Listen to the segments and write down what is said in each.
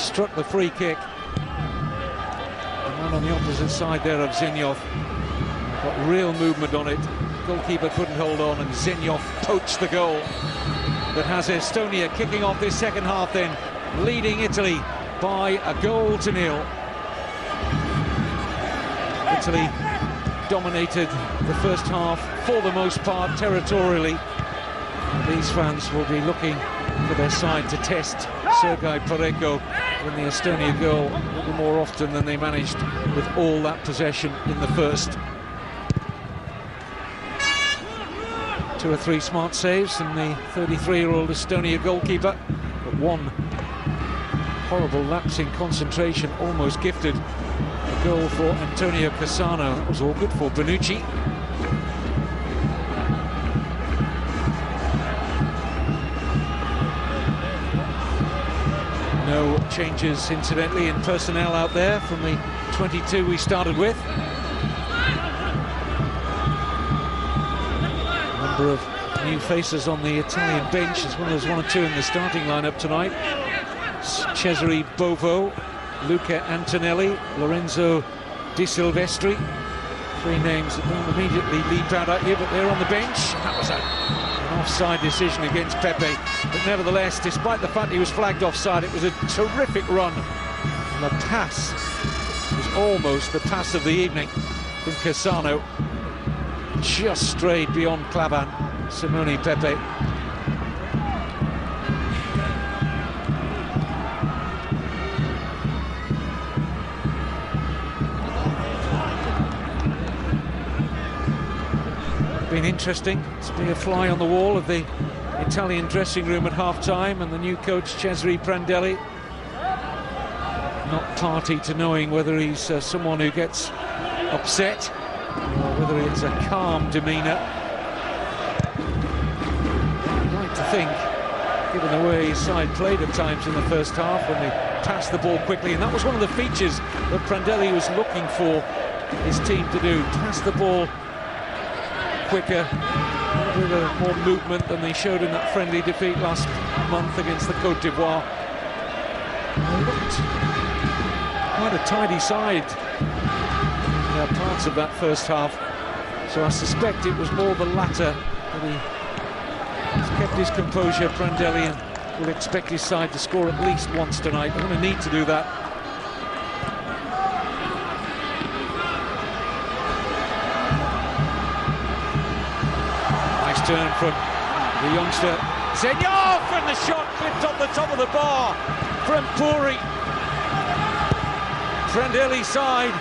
struck the free kick. The man on the opposite side there of Zenjov got real movement on it. Goalkeeper couldn't hold on, and Zenjov poached the goal that has Estonia kicking off this second half, then leading Italy by 1-0. Italy dominated the first half for the most part territorially. These fans will be looking for their side to test Sergei Pareko in the Estonia goal a little more often than they managed with all that possession in the first. 2 or 3 smart saves from the 33-year-old Estonia goalkeeper, but one horrible lapse in concentration almost gifted a goal for Antonio Cassano. That was all good for Bonucci. No changes, incidentally, in personnel out there from the 22 we started with. A number of new faces on the Italian bench, as well as 1 or 2 in the starting lineup tonight. Cesare Bovo, Luca Antonelli, Lorenzo Di Silvestri. 3 names that don't immediately leap out at you, but they're on the bench. That was an offside decision against Pepe, but nevertheless, despite the fact he was flagged offside, it was a terrific run. And the pass was almost the pass of the evening from Cassano. Just strayed beyond Klavan, Simone Pepe. Been interesting to be a fly on the wall of the Italian dressing room at half-time, and the new coach Cesare Prandelli not party to knowing whether he's someone who gets upset or whether it's a calm demeanour. I'd like to think, given the way his side played at times in the first half when they passed the ball quickly, and that was one of the features that Prandelli was looking for his team to do, pass the ball quicker, with more movement than they showed in that friendly defeat last month against the Côte d'Ivoire. They looked quite a tidy side in parts of that first half, so I suspect it was more the latter that he has kept his composure, Prandelli, and will expect his side to score at least once tonight. They're going to need to do that. Turn from the youngster Zenjov, and the shot clipped on the top of the bar from Puri. Prandelli's side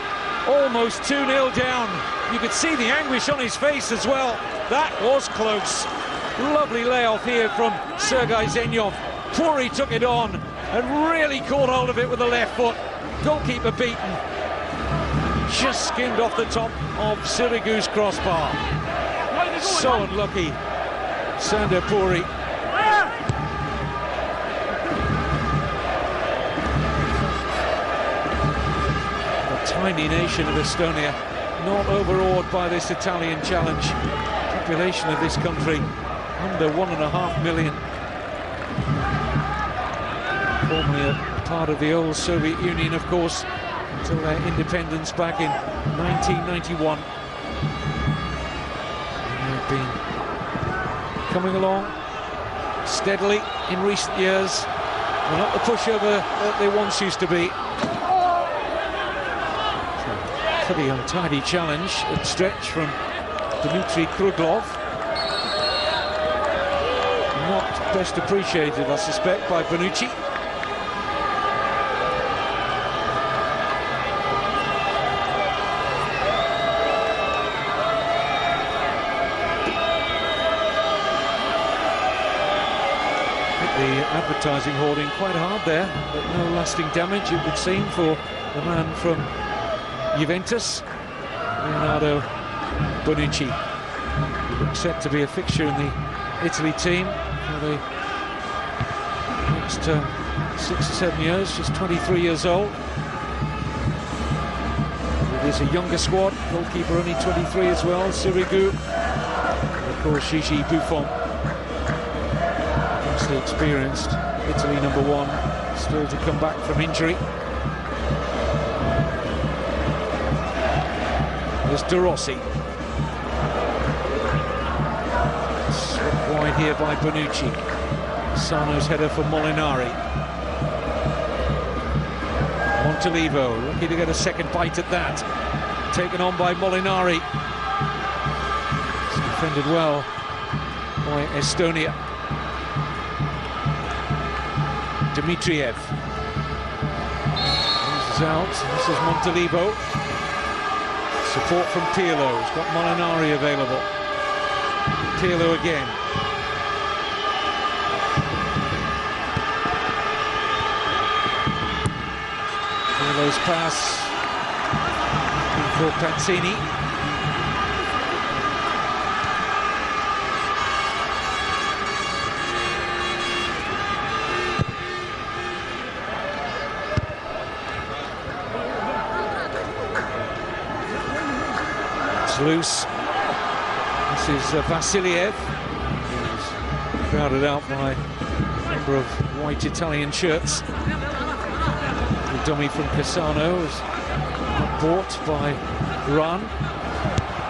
almost 2-0 down. You could see the anguish on his face as well. That was close. Lovely layoff here from Sergei Zenjov. Puri took it on and really caught hold of it with the left foot. Goalkeeper beaten. Just skimmed off the top of Sirigu's crossbar. So unlucky, Sander Puri. The tiny nation of Estonia, not overawed by this Italian challenge. Population of this country, under 1.5 million. Formerly a part of the old Soviet Union, of course, until their independence back in 1991. Been coming along steadily in recent years. They're not the pushover that they once used to be. Pretty untidy challenge at stretch from Dmitry Kruglov. Not best appreciated, I suspect, by Bonucci. The advertising hoarding quite hard there, but no lasting damage, it would seem, for the man from Juventus, Leonardo Bonucci. He looks set to be a fixture in the Italy team for the next 6 or 7 years, just 23 years old. It is a younger squad, goalkeeper only 23 as well, Sirigu, and of course Gianluigi Buffon. Experienced Italy #1 still to come back from injury. There's De Rossi. Slipped wide here by Bonucci. Sano's header for Molinari. Montalivo lucky to get a second bite at that. Taken on by Molinari. It's defended well by Estonia. Dmitriev. This is out. This is Montalivo. Support from Pirlo. He's got Molinari available. Pirlo again. Pirlo's pass for Pazzini. It's loose. This is Vassiljev. He's crowded out by a number of white Italian shirts. The dummy from Cassano is bought by Run.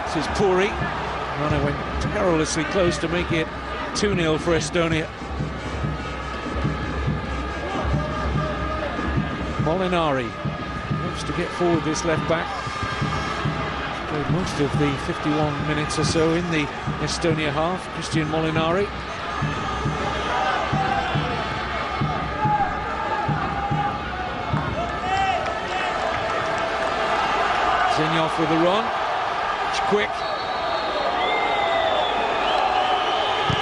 This is Puri. Rana went perilously close to making it 2-0 for Estonia. Molinari wants to get forward, this left back. Played most of the 51 minutes or so in the Estonia half. Christian Molinari. Zenov with a run. It's quick.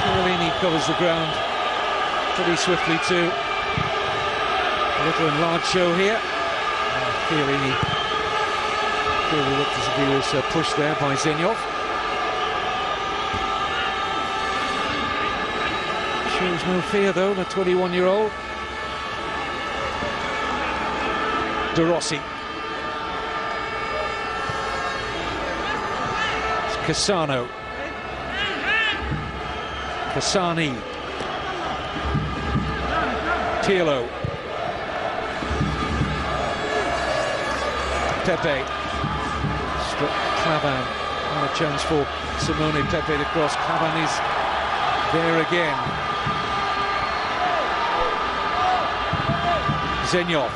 Chiellini covers the ground pretty swiftly too. A little enlarged show here. Chiellini clearly looked as if he was pushed there by Zenov. Shows no fear though, the 21-year-old. De Rossi. Cassano. Cassani. Pirlo. Pepe. Struck Klavan. Not a chance for Simone Pepe to cross. Klavan is there again. Zenov.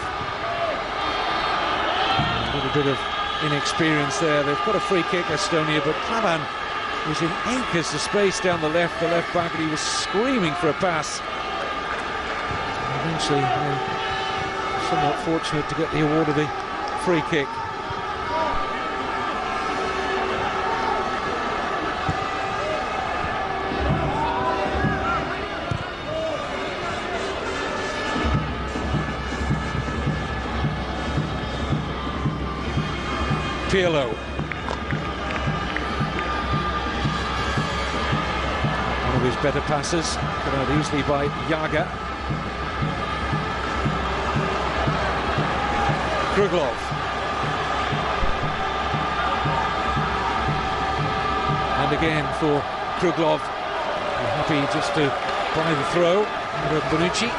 A little bit of inexperience there. They've got a free kick, Estonia, but Klavan was in acres of space down the left back, and he was screaming for a pass. Eventually, somewhat fortunate to get the award of the free kick. Pirlo. One of his better passes, cut out easily by Yaga. Kruglov. And again for Kruglov. Happy just to buy the throw over Bonucci.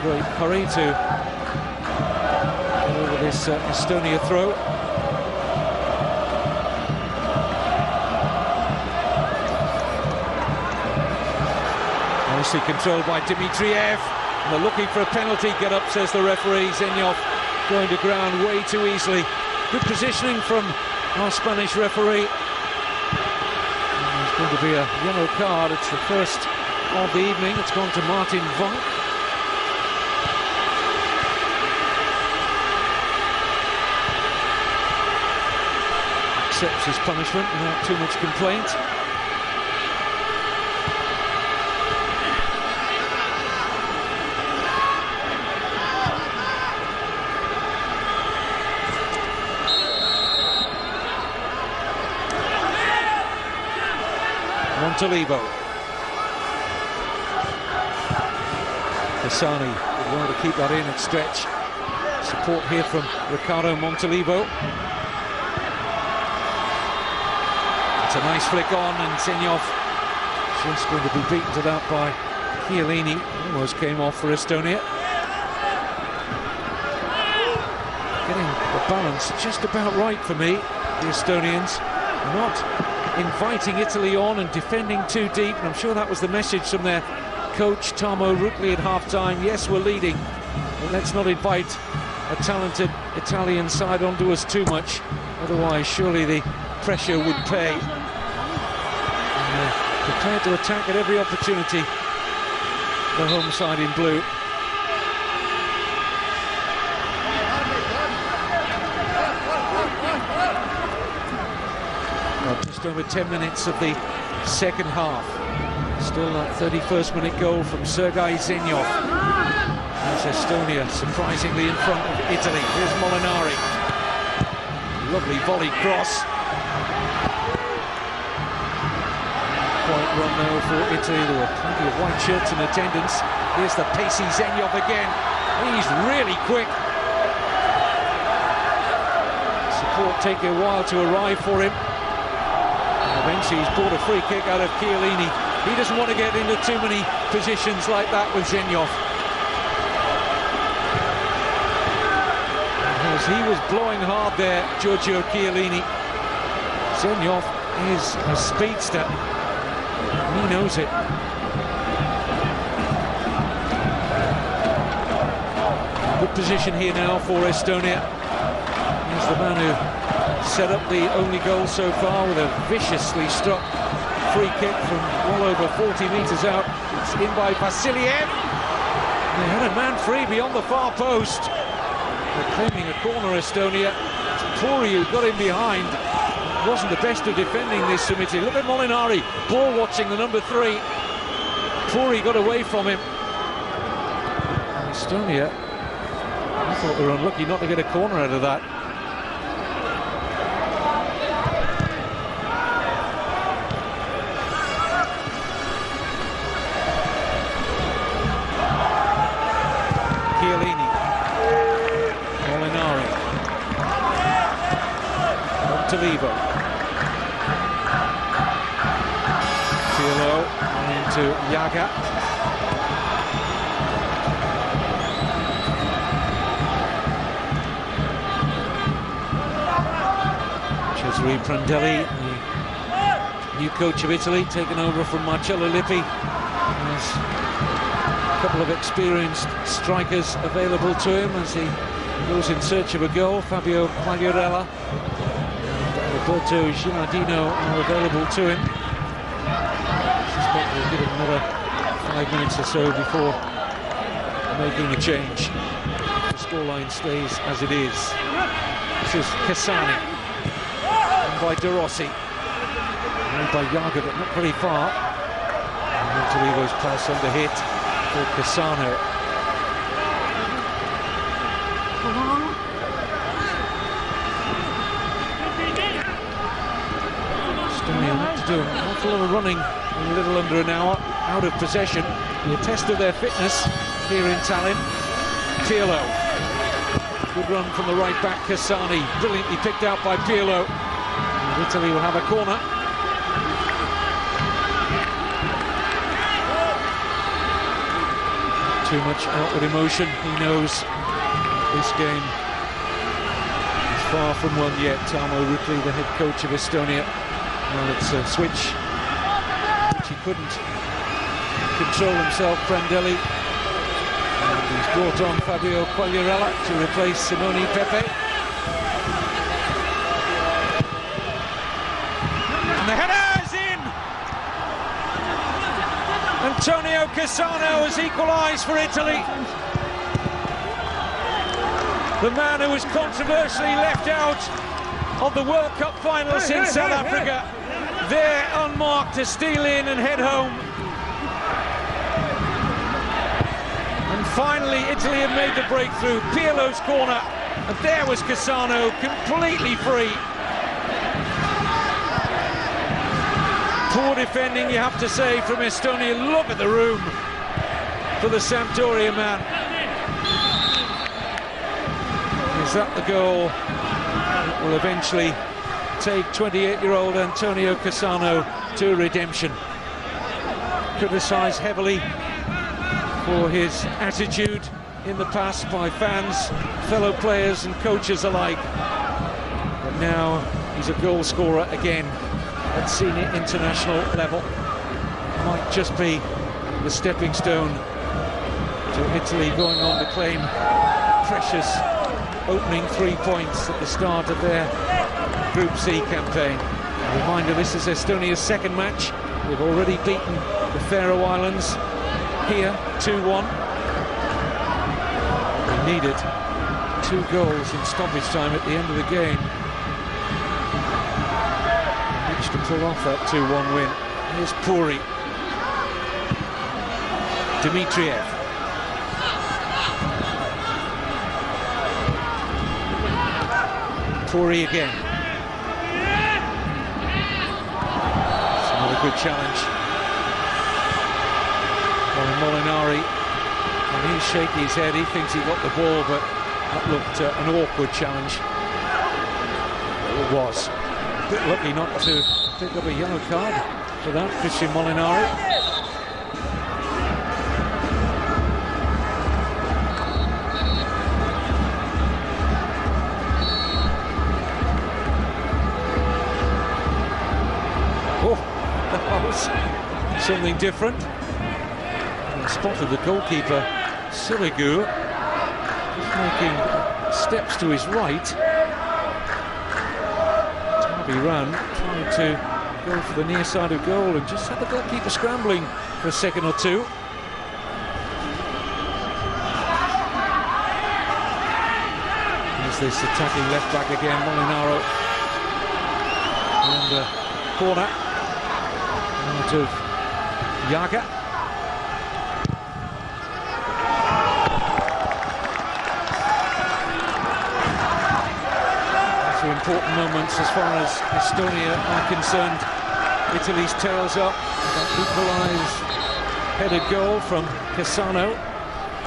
Great hurry to go over this Estonia throw. Nicely controlled by Dmitriev. And they're looking for a penalty. Get up, says the referee. Zenov going to ground way too easily. Good positioning from our Spanish referee. And there's going to be a yellow card. It's the first of the evening. It's gone to Martin Vonk. Accepts his punishment without too much complaint. Montalivo. Cassani would want to keep that in at stretch. Support here from Riccardo Montalivo. It's a nice flick on, and Zenjov just going to be beaten to that by Chiellini. Almost came off for Estonia. Getting the balance just about right for me. The Estonians not inviting Italy on and defending too deep, and I'm sure that was the message from their coach Tarmo Rüütli at half-time. Yes, we're leading, but let's not invite a talented Italian side onto us too much, otherwise surely the pressure would pay. And prepared to attack at every opportunity, the home side in blue. Well, just over 10 minutes of the second half. Still that 31st minute goal from Sergei Zenjov. As Estonia surprisingly in front of Italy. Here's Molinari. Lovely volley cross. Quite run though for Italy. There were plenty of white shirts in attendance. Here's the pacey Zenjov again. He's really quick. Support taking a while to arrive for him. Eventually he's bought a free kick out of Chiellini. He doesn't want to get into too many positions like that with Zenjov. As he was blowing hard there, Giorgio Chiellini. Zenjov is a speedster. He knows it. Good position here now for Estonia. He's the man who set up the only goal so far with a viciously struck free kick from well over 40 metres out. It's in by Vassiljev. They had a man free beyond the far post. They're claiming a corner, Estonia. Puri who got in behind. Wasn't the best of defending this from Italy. Look at Molinari, ball watching the number 3. Puri got away from him. Estonia, I thought they were unlucky not to get a corner out of that. Chiellini, Molinari, Montalivo, Pirlo into Yaga. Cesare Prandelli, the new coach of Italy, taken over from Marcello Lippi. There's a couple of experienced strikers available to him as he goes in search of a goal. Fabio Quagliarella and Roberto Gilardino are available to him. I suspect we'll give him another 5 minutes or so before making a change. The scoreline stays as it is. This is Cassani, and by De Rossi, and by Yaga, but not very far. And Montalivo's pass under hit for Cassano. Estonia have to do an awful lot of running in a little under an hour, out of possession. The test of their fitness here in Tallinn. Pirlo. Good run from the right back, Cassani. Brilliantly picked out by Pirlo. And Italy will have a corner. Too much outward emotion. He knows this game is far from won yet. Tarmo Rüütli, the head coach of Estonia. Well, it's a switch which he couldn't control himself, Prandelli. And he's brought on Fabio Quagliarella to replace Simone Pepe. And the header is in! Antonio Cassano has equalised for Italy. The man who was controversially left out of the World Cup finals in South Africa. There unmarked to steal in and head home. And finally Italy have made the breakthrough. Pirlo's corner, and there was Cassano completely free. Poor defending, you have to say, from Estonia. Look at the room for the Sampdoria man. Is that the goal that will eventually take 28-year-old Antonio Cassano to redemption. Criticised heavily for his attitude in the past by fans, fellow players and coaches alike. But now he's a goal scorer again at senior international level. Might just be the stepping stone to Italy going on to claim precious opening 3 points at the start of their Group C campaign. A reminder, this is Estonia's second match. They've already beaten the Faroe Islands here 2-1. They needed 2 goals in stoppage time at the end of the game. They managed to pull off that 2-1 win. Here's Puri. Dmitriev. Puri again. It's another good challenge. Molinari, and he's shaking his head. He thinks he got the ball, but that looked an awkward challenge. It was. A bit lucky not to pick up a yellow card for that, Christian Molinari. Something different. And spotted the goalkeeper, Siligu, just making steps to his right. Tarby ran, trying to go for the near side of goal, and just had the goalkeeper scrambling for a second or two. There's this attacking left back again, Molinaro. And corner out of Yaga. So important moments as far as Estonia are concerned. Italy's tails up. That equalised headed goal from Cassano.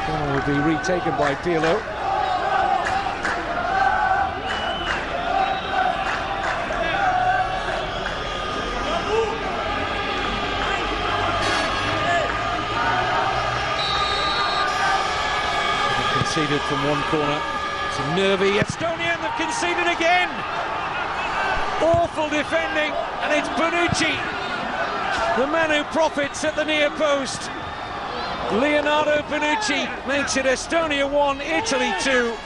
Ball will be retaken by Pirlo. Conceded from one corner. It's a nervy Estonian. They've conceded again. Awful defending, and it's Bonucci, the man who profits at the near post. Leonardo Bonucci makes it Estonia 1, Italy 2.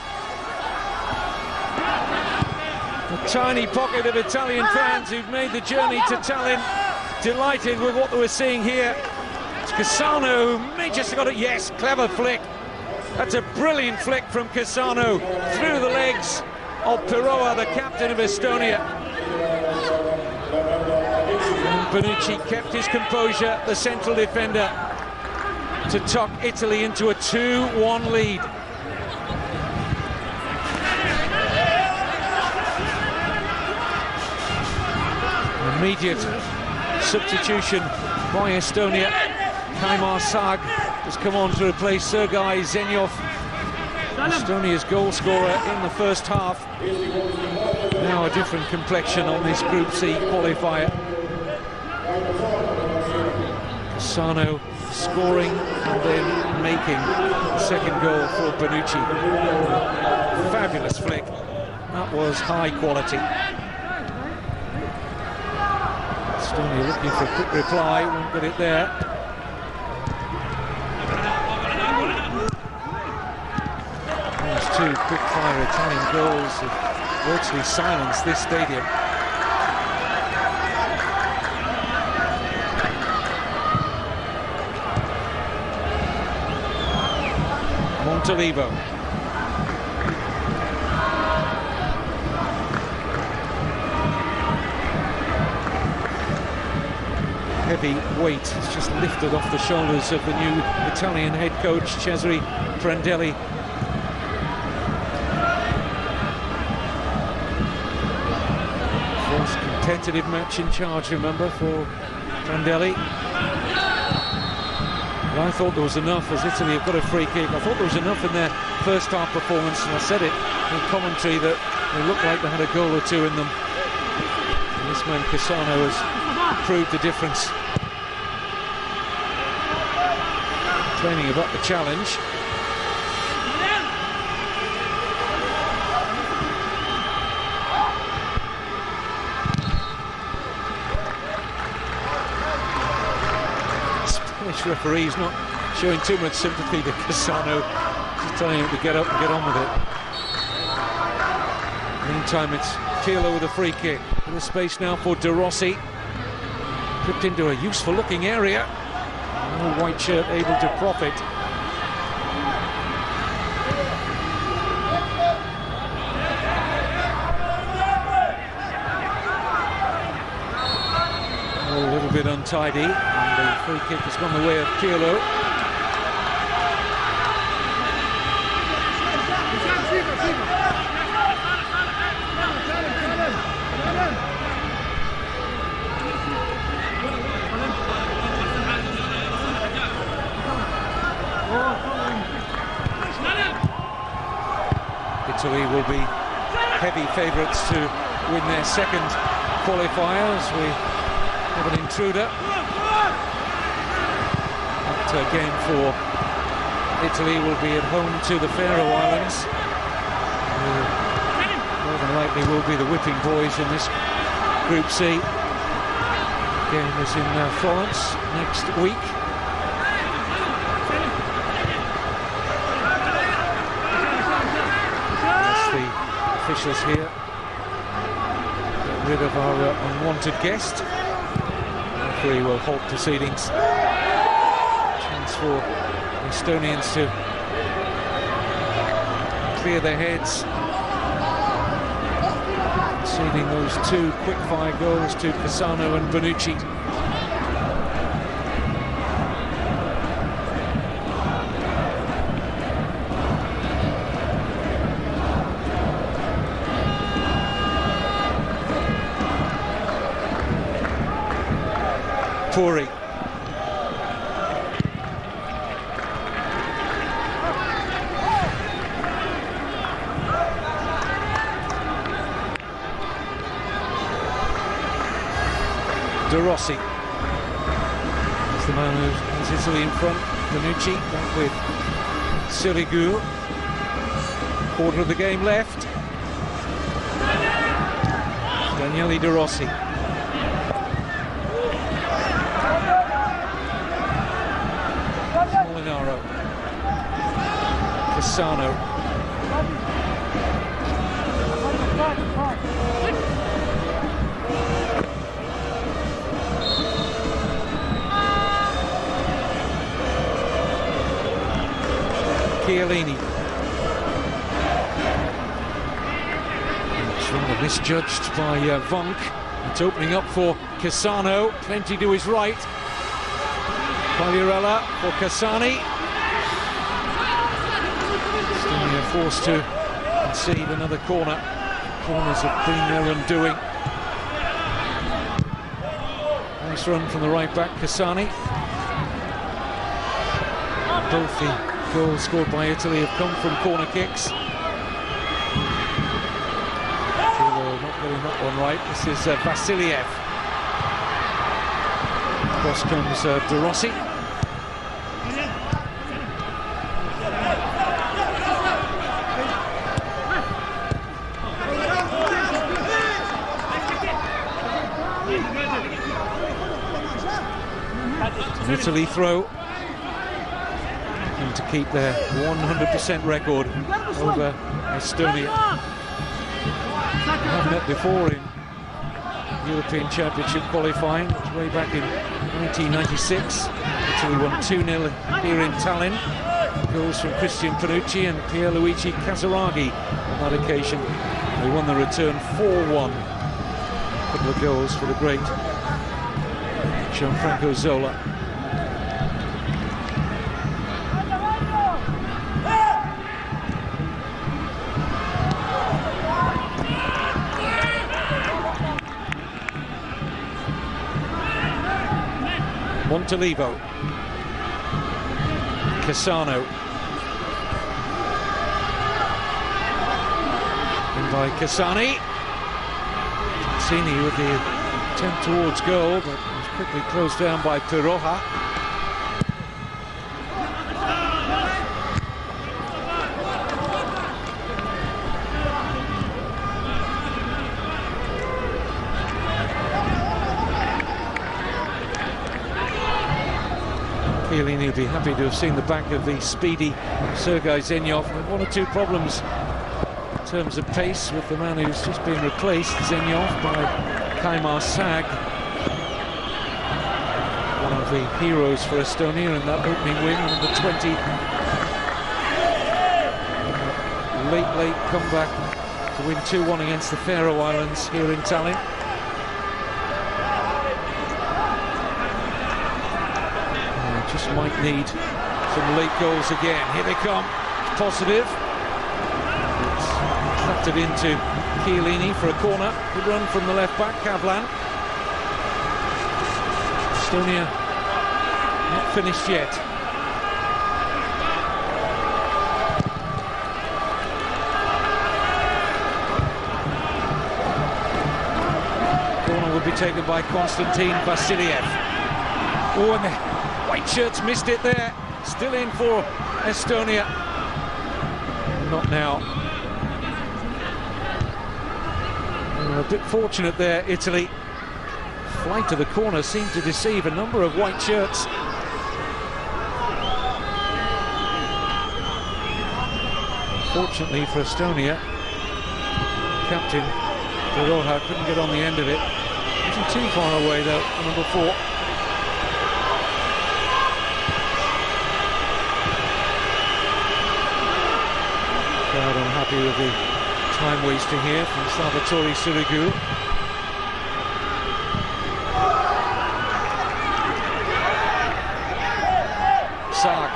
A tiny pocket of Italian fans who've made the journey to Tallinn, delighted with what they were seeing here. It's Cassano who may just have got it. Yes, clever flick. That's a brilliant flick from Cassano through the legs of Piroa, the captain of Estonia. And Bonucci kept his composure, the central defender, to tuck Italy into a 2-1 lead. Immediate substitution by Estonia. Kaimar Sag has come on to replace Sergei Zenyov, Estonia's goal scorer in the first half. Now a different complexion on this Group C qualifier. Cassano scoring and then making the second goal for Bonucci. Fabulous flick. That was high quality. Estonia looking for a quick reply, won't get it there. Those two quick-fire Italian goals have virtually silenced this stadium. Montalivo. Heavy weight is just lifted off the shoulders of the new Italian head coach, Cesare Prandelli. First competitive match in charge, remember, for Prandelli. But I thought there was enough, as Italy have got a free kick. I thought there was enough in their first half performance, and I said it in commentary that they looked like they had a goal or two in them. And this man Cassano has proved the difference. Training about the challenge. Spanish referee's not showing too much sympathy to Cassano, just telling him to get up and get on with it. Meantime, it's Pirlo with a free kick. In the space now for De Rossi. Clipped into a useful looking area. No white shirt able to profit. A little bit untidy, and the free kick has gone the way of Pirlo. Italy will be heavy favourites to win their second qualifier, as we have an intruder. That game for Italy will be at home to the Faroe Islands. More than likely will be the whipping boys in this Group C. Game is in Florence next week. Officials here get rid of our unwanted guest. The referee will halt proceedings. Chance for the Estonians to clear their heads, conceding those two quick-fire goals to Cassano and Bonucci. Puri. De Rossi is the man who has Italy in front. Bonucci back with Sirigu. Quarter of the game left. Daniele De Rossi. Cassano. Chiellini. It's rather misjudged by Vonk. It's opening up for Cassano. Plenty to his right. Pagliarella for Cassani. Estonia forced to concede another corner. Corners have been their undoing. Nice run from the right back, Cassani. Both the goals scored by Italy have come from corner kicks. Pirlo not getting that one right. This is Vassiljev. Across comes De Rossi. An Italy throw, looking to keep their 100% record over Estonia. I've met before in European Championship qualifying, which was way back in 1996. Italy won 2-0 here in Tallinn. Goals from Cristian Panucci and Pierluigi Casaraghi on that occasion. They won the return 4-1. A couple of goals for the great Gianfranco Zola. Montolivo. Cassano. In by Cassani. Cassini with the Attempt towards goal, but was quickly closed down by Pirlo. Chiellini will be happy to have seen the back of the speedy Sergei Zenyov. One or two problems in terms of pace with the man who's just been replaced, Zenyov, by Kaimar Sag. One of the heroes for Estonia in that opening win, number 20. Late comeback to win 2-1 against the Faroe Islands here in Tallinn. Just might need some late goals again. Here they come. It's positive. It's trapped it into Chiellini for a corner. Good run from the left back, Klavan. Estonia not finished yet. Corner will be taken by Konstantin Vassiljev. Oh, and the white shirts missed it there. Still in for Estonia. Not now. A bit fortunate there, Italy. Flight to the corner seemed to deceive a number of white shirts. Fortunately for Estonia, captain De Rossi couldn't get on the end of it. Wasn't too far away though, number 4. Crowd unhappy with the time wasting here from Salvatore Sirigu. Sag.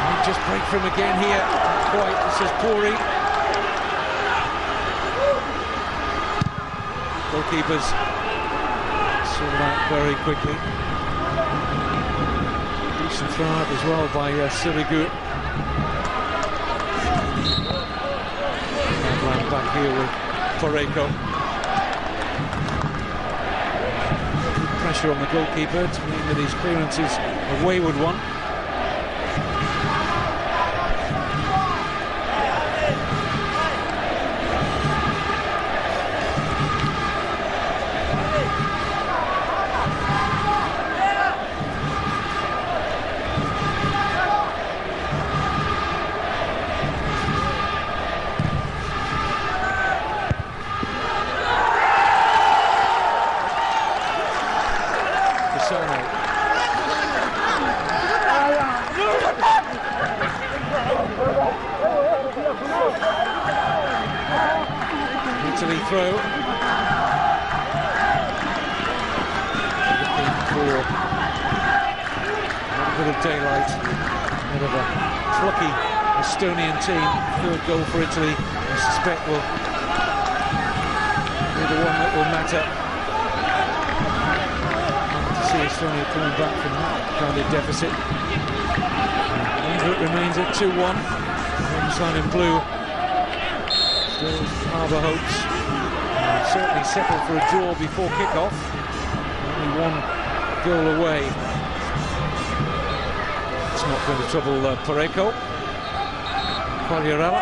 Might just break for him again here. Not quite, this is Puri. Goalkeepers saw that very quickly. Decent throw out as well by Sirigu. Back here with Pareko. Good pressure on the goalkeeper to mean that his clearance is a wayward one. Italy throw. Looking for a bit of daylight out of a plucky Estonian team. Third goal for Italy, I suspect, will be the one that will matter. To see Estonia coming back from that kind of deficit. It remains at 2-1. Sign in blue. Still harbour hopes. Certainly settled for a draw before kick-off. Only one goal away. It's not going to trouble Pareko. Qualifier.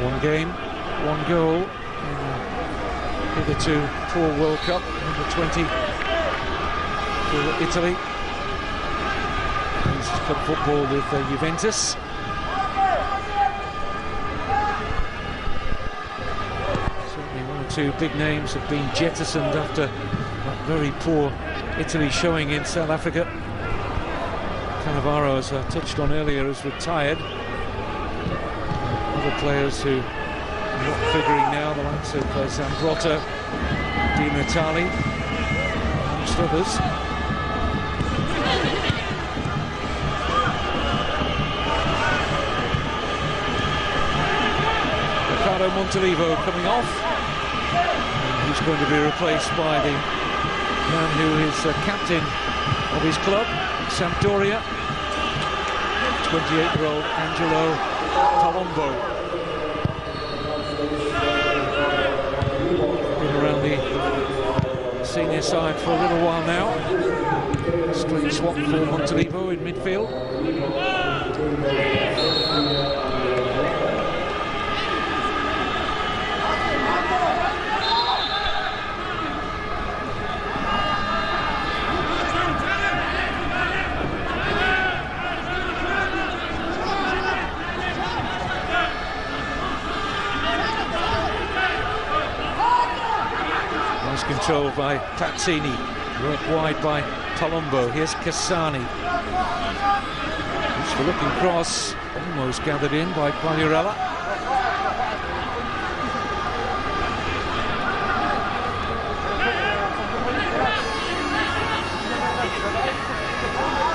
One game, one goal. Hitherto poor World Cup, number 20 for Italy. This is club football with Juventus. Certainly one or two big names have been jettisoned after that very poor Italy showing in South Africa. Cannavaro, as I touched on earlier, is retired. Other players who are not figuring now, the likes of Zambrotta, Di Natale, amongst others. Ricardo Montalivo coming off. And he's going to be replaced by the man who is captain of his club, Sampdoria, 28-year-old Angelo Palombo. Been around the senior side for a little while now. Straight swap for Montalivo in midfield. Controlled by Tazzini, worked wide by Palombo. Here's Cassani. It's the looking cross, almost gathered in by Qualifier.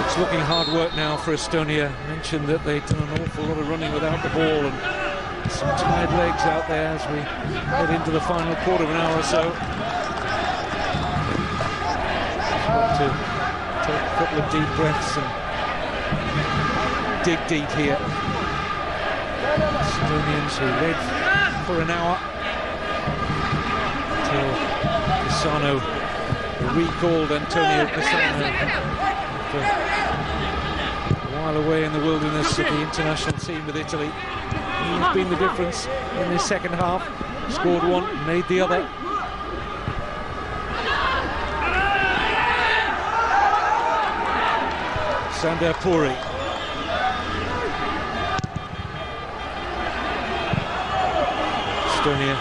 It's looking hard work now for Estonia. I mentioned that they've done an awful lot of running without the ball and some tired legs out there as we head into the final quarter of an hour or so. To take a couple of deep breaths and dig deep here. Estonians who led for an hour until Cassano recalled Antonio Cassano after a while away in the wilderness of the international team with Italy. He's been the difference in this second half. Scored one, made the other. Cesare Prandelli. Estonia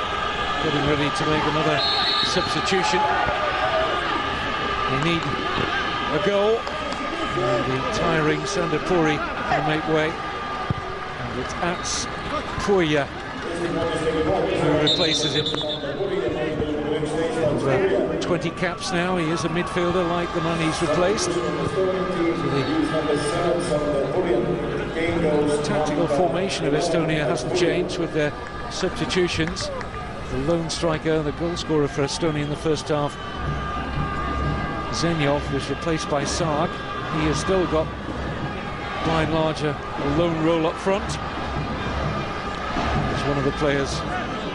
getting ready to make another substitution. They need a goal. And the tiring Cesare Prandelli will make way. And it's Azzurri who replaces him. Over 20 caps now. He is a midfielder like the man he's replaced. So the tactical formation of Estonia hasn't changed with their substitutions. The lone striker, the goal scorer for Estonia in the first half, Zenyov, was replaced by Sarg. He has still got, by and large, a lone role up front. He's one of the players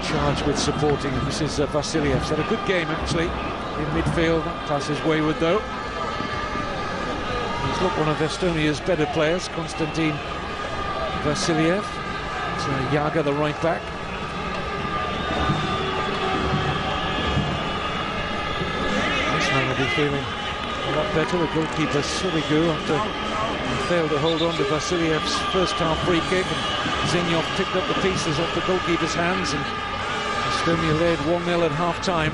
charged with supporting. This is Vassiljev. He's had a good game actually in midfield. That pass is wayward though. He's looked one of Estonia's better players, Konstantin Vassiljev. It's Yaga, the right back. This man will be feeling a lot better. The goalkeeper Surigu, after he failed to hold on to Vassiljev's first half free kick, and Zenyov picked up the pieces off the goalkeeper's hands, and Estonia led 1-0 at half-time.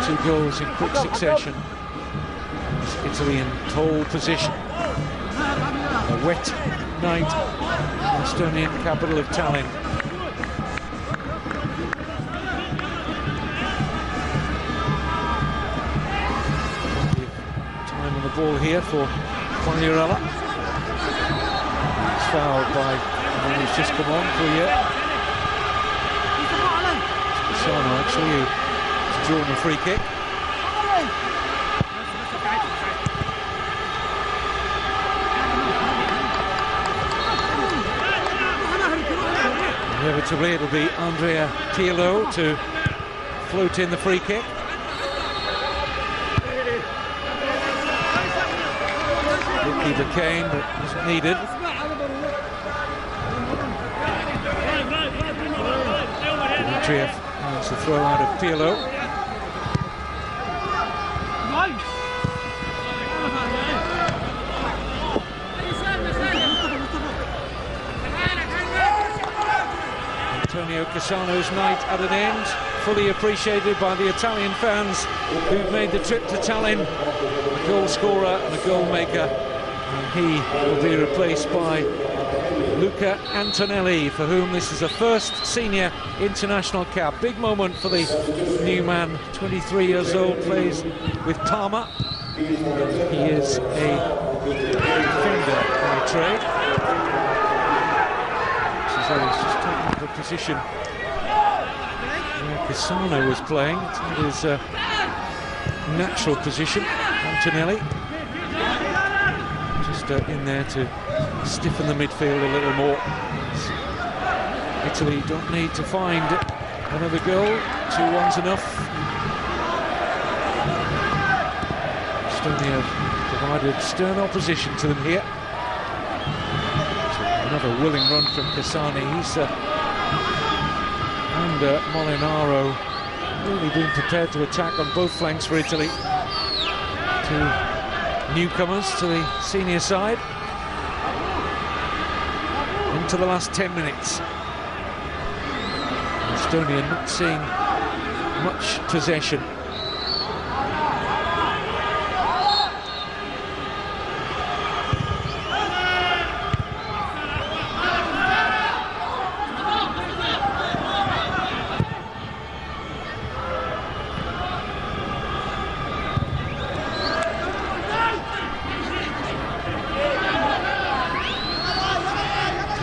2 goals in quick succession. Italy in pole position. A wet night in the Estonian capital of Tallinn. Time on the ball here for Qualifier. It's fouled by the man who's just come on for a year. Cassano actually, who's drawn a free kick. Inevitably it'll be Andrea Pirlo to float in the free kick. Goalkeeper Kane, but wasn't needed. Dimitriev wants to throw out of Pirlo. Antonio Cassano's night at an end, fully appreciated by the Italian fans who've made the trip to Tallinn. A goal scorer and a goal maker, and he will be replaced by Luca Antonelli, for whom this is a first senior international cap. Big moment for the new man, 23 years old, plays with Parma. He is a defender by trade. He's just taken up a position where Cassano was playing. It's his natural position. Antonelli just in there to stiffen the midfield a little more. Italy don't need to find another goal. 2-1's enough. Estonia provided stern opposition to them here. So another willing run from Cassani. And Molinaro really being prepared to attack on both flanks for Italy. Two newcomers to the senior side. Into the last 10 minutes. Estonia not seeing much possession.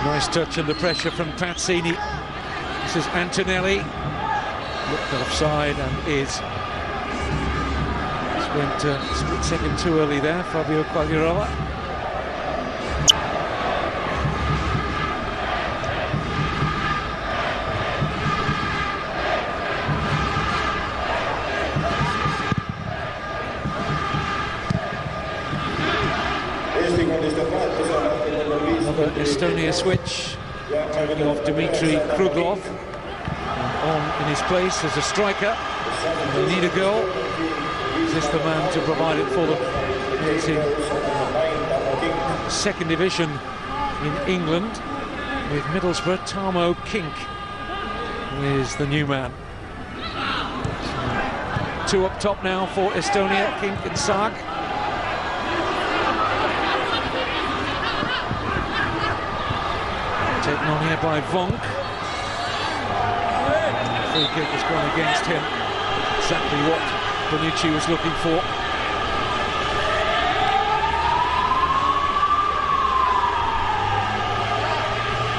Nice touch under pressure from Pazzini. This is Antonelli. Looked offside and is. Just went a split second too early there, Fabio Quagliarella. Another Estonia switch, taking off Dmitry Kruglov. On in his place as a striker. They need a goal. Is this the man to provide it for them? It's in second division in England with Middlesbrough. Tarmo Kink is the new man. So, two up top now for Estonia, Kink and Sark. Taken on here by Vonk. Free kick has gone against him. Exactly what Bonucci was looking for.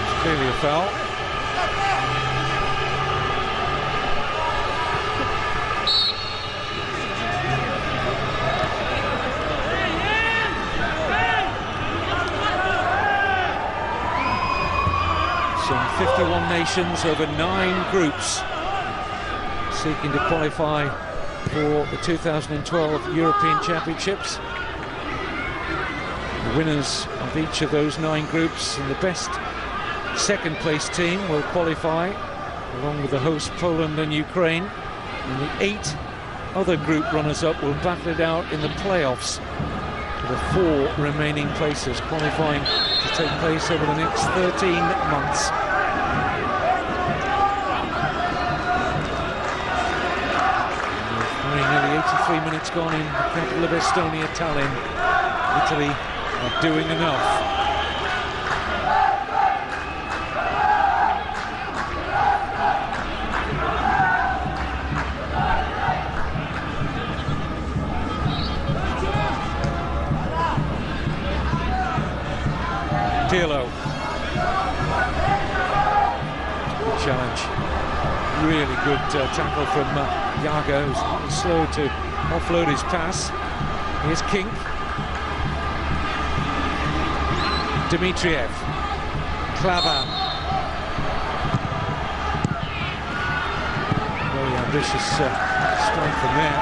It's clearly a foul. Some 51 nations over 9 groups seeking to qualify for the 2012 European Championships. The winners of each of those 9 groups and the best second place team will qualify, along with the host Poland and Ukraine. And the 8 other group runners-up will battle it out in the playoffs for the 4 remaining places, qualifying to take place over the next 13 months. Nearly 83 minutes gone in the capital of Estonia, Tallinn. Italy are doing enough. Pirlo. Good challenge. Really good tackle from Jager, who's slow to offload his pass. Here's Kink. Dmitriev. Klavan. Very ambitious strike from there.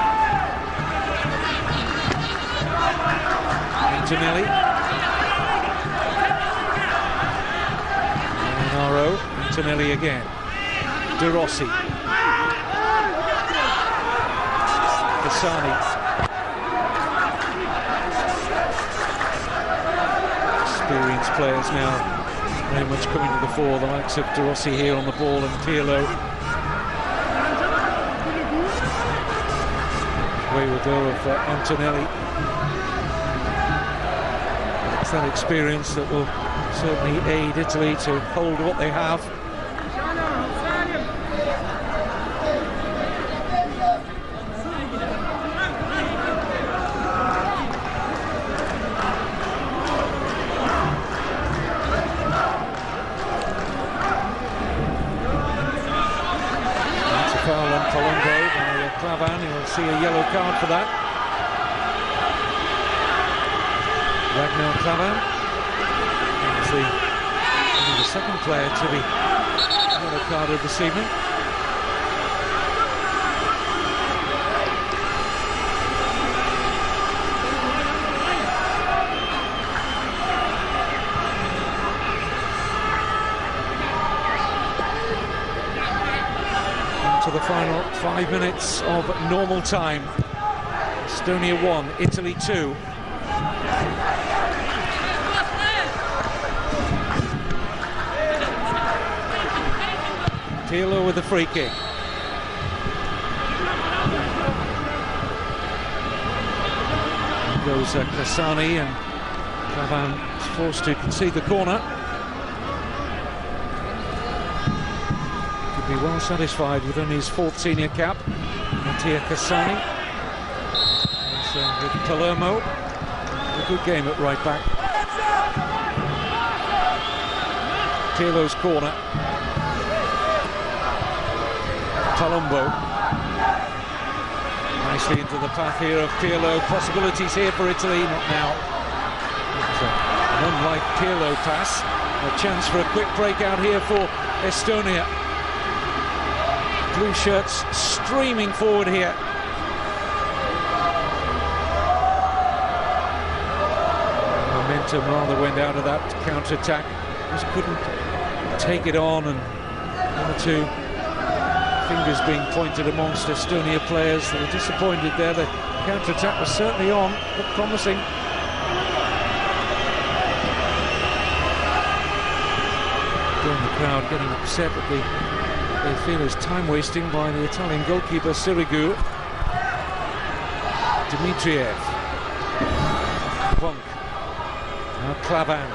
Antonelli. Molinaro. Antonelli again. De Rossi. Cassani. Experienced players now very much coming to the fore, the likes of De Rossi here on the ball and Pirlo. Wayward though of Antonelli. It's that experience that will certainly aid Italy to hold what they have. Foul on Colombo by Klavan. He will see a yellow card for that. Ragnar Klavan is the second player to be yellow card of this evening. To the final 5 minutes of normal time. Estonia 1, Italy 2. Pirlo with the free kick. Goes Cassani, and Klavan is forced to concede the corner. Be well satisfied with only his 4th senior cap. Mattia Cassani with Palermo. A good game at right back. Pirlo's corner. Palombo nicely into the path here of Pirlo. Possibilities here for Italy, not now. An unlike Pirlo pass. A chance for a quick breakout here for Estonia. Blue shirts streaming forward here. Momentum rather went out of that counter-attack. Just couldn't take it on, and one or two fingers being pointed amongst Estonia players. They were disappointed there. The counter-attack was certainly on, but promising. The crowd getting upset at they feel is time wasting by the Italian goalkeeper Sirigu. Dmitriev. Punk. Now Klavan.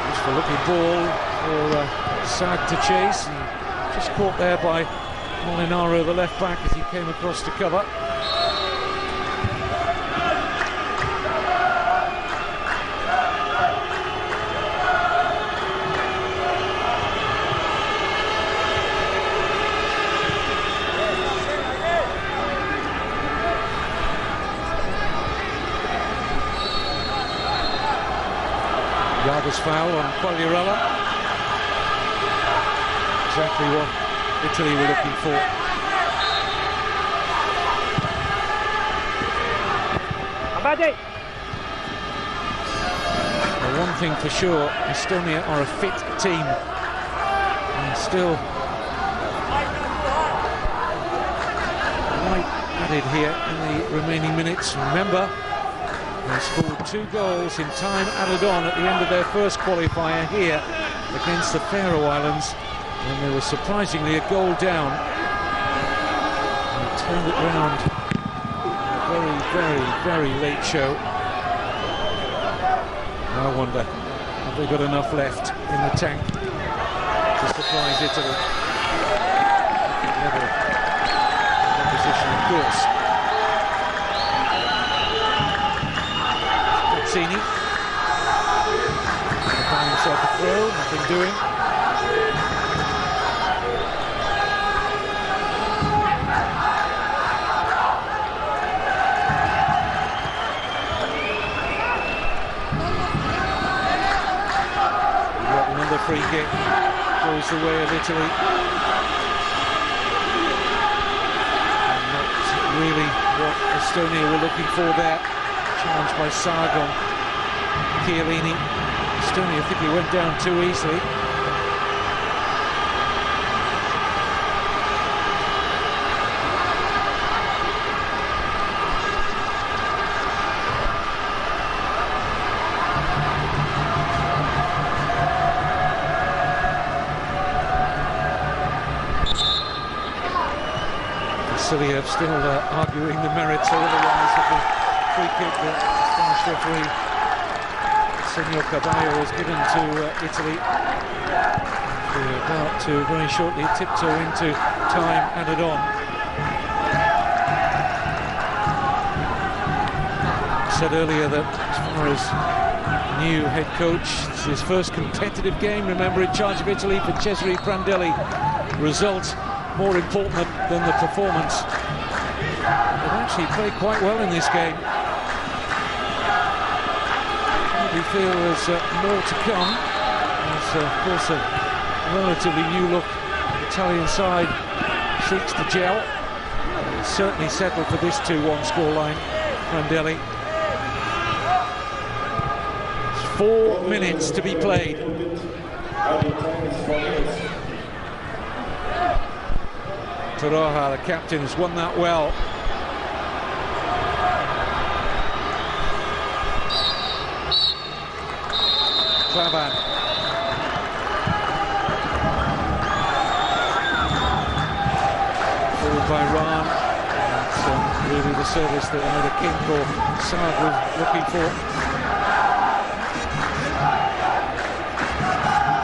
Useful looking ball for Sag to chase. And just caught there by Molinaro, the left back, as he came across to cover. Yaga's foul on Qualifier. Exactly what Italy were looking for. Well, one thing for sure, Estonia are a fit team. And still right at it here in the remaining minutes. Remember, they scored 2 goals in time added on at the end of their first qualifier here against the Faroe Islands, and they were surprisingly a goal down. And turned it round a very late show. I wonder, have they got enough left in the tank to surprise Italy? Level opposition, of course. Cassini found himself a throw, nothing doing. Another free kick goes the way of Italy. And not really what Estonia were looking for there. Challenged by Sargon. Chiellini. Estonia, I think he went down too easily. Vassiljev still arguing the merits or otherwise of the free kick that the Spanish referee Senor Caballo has given to Italy. We're about to very shortly tiptoe into time added on. I said earlier that as far as new head coach, it's his first competitive game, remember, in charge of Italy for Cesare Prandelli. Result more important than the performance. They've actually played quite well in this game. We feel there's more to come As, of course, a relatively new look Italian side seeks to gel. Certainly settled for this 2-1 scoreline. Prandelli. 4 minutes to be played. Piroha, the captain, has won that well. Klavan. Forward by Rahn. That's really the service that either Kink or Saad were looking for.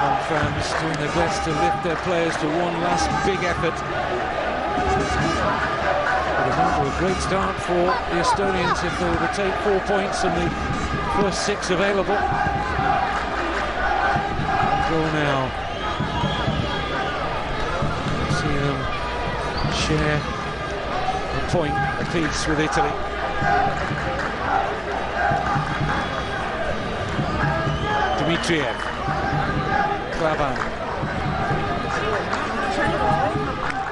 Home fans doing their best to lift their players to one last big effort. But a great start for the Estonians if they were to take 4 points and the first 6 available. Go now. See them share a point apiece with Italy. Dmitriev. Klavan.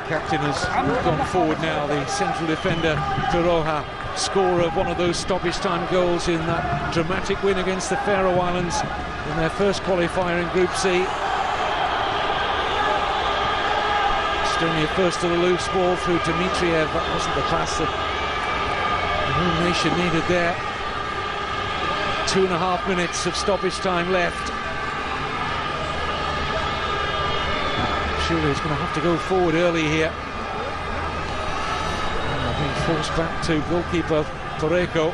Captain has gone forward now, the central defender Piroha, scorer of one of those stoppage time goals in that dramatic win against the Faroe Islands in their first qualifier in Group C. Estonia first to the loose ball through Dmitriev. That wasn't the pass that the home nation needed there. 2.5 minutes of stoppage time left. Surely he's going to have to go forward early here. And being forced back to goalkeeper Toreko.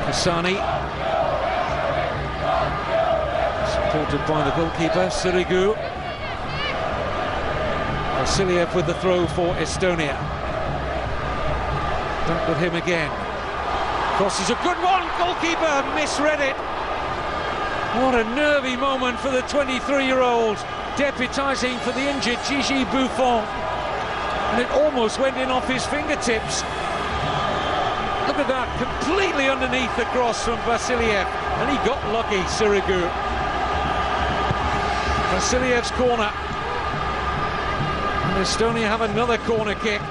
Kasani. Supported by the goalkeeper, Sirigu. Vassiljev with the throw for Estonia. Back with him again. Cross is a good one, goalkeeper misread it. What a nervy moment for the 23-year-old, deputising for the injured Gianluigi Buffon. And it almost went in off his fingertips. Look at that, completely underneath the cross from Vassiljev. And he got lucky, Sirigu. Vassiljev's corner. And Estonia have another corner kick.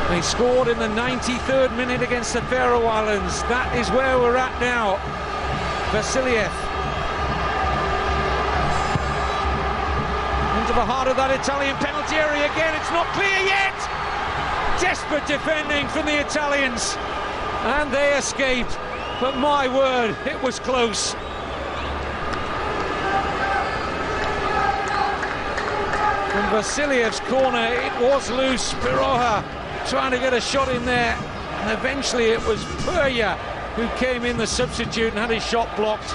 They scored in the 93rd minute against the Faroe Islands. That is where we're at now. Vassiljev. Into the heart of that Italian penalty area again. It's not clear yet. Desperate defending from the Italians. And they escaped. But my word, it was close. From Vassiljev's corner, it was loose. Piroha trying to get a shot in there, and eventually it was Purja who came in, the substitute, and had his shot blocked.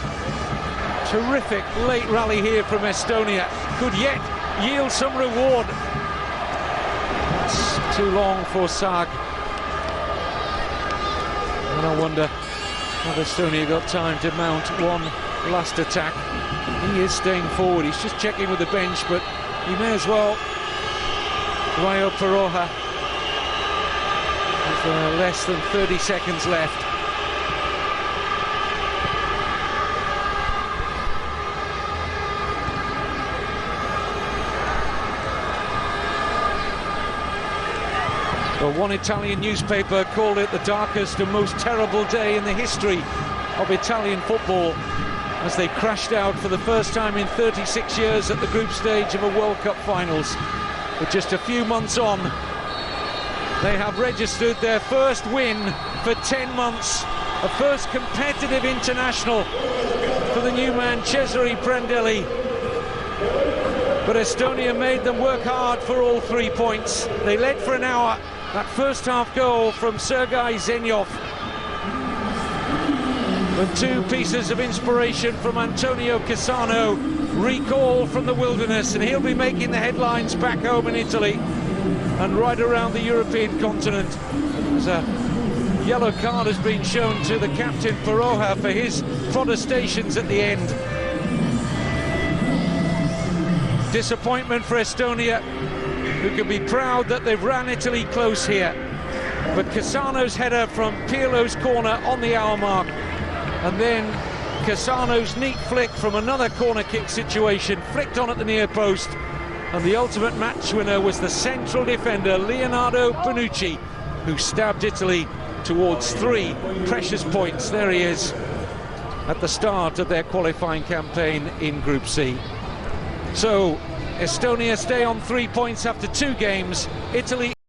Terrific late rally here from Estonia, could yet yield some reward. That's too long for Sag. And I wonder have Estonia got time to mount one last attack. He is staying forward, he's just checking with the bench, but he may as well. Rayo Piroha. Less than 30 seconds left. Well, one Italian newspaper called it the darkest and most terrible day in the history of Italian football as they crashed out for the first time in 36 years at the group stage of a World Cup finals. But just a few months on, they have registered their first win for 10 months, a first competitive international for the new man Cesare Prandelli. But Estonia made them work hard for all 3 points. They led for an hour. That first half goal from Sergei Zenyov. With 2 pieces of inspiration from Antonio Cassano, recall from the wilderness, and he'll be making the headlines back home in Italy and right around the European continent. As a yellow card has been shown to the captain Piroha for his protestations at the end. Disappointment for Estonia, who can be proud that they've ran Italy close here. But Cassano's header from Pirlo's corner on the hour mark, and then Cassano's neat flick from another corner kick situation, flicked on at the near post, and the ultimate match winner was the central defender Leonardo Bonucci, who stabbed Italy towards 3 precious points. There he is at the start of their qualifying campaign in Group C. So Estonia stay on 3 points after 2 games. Italy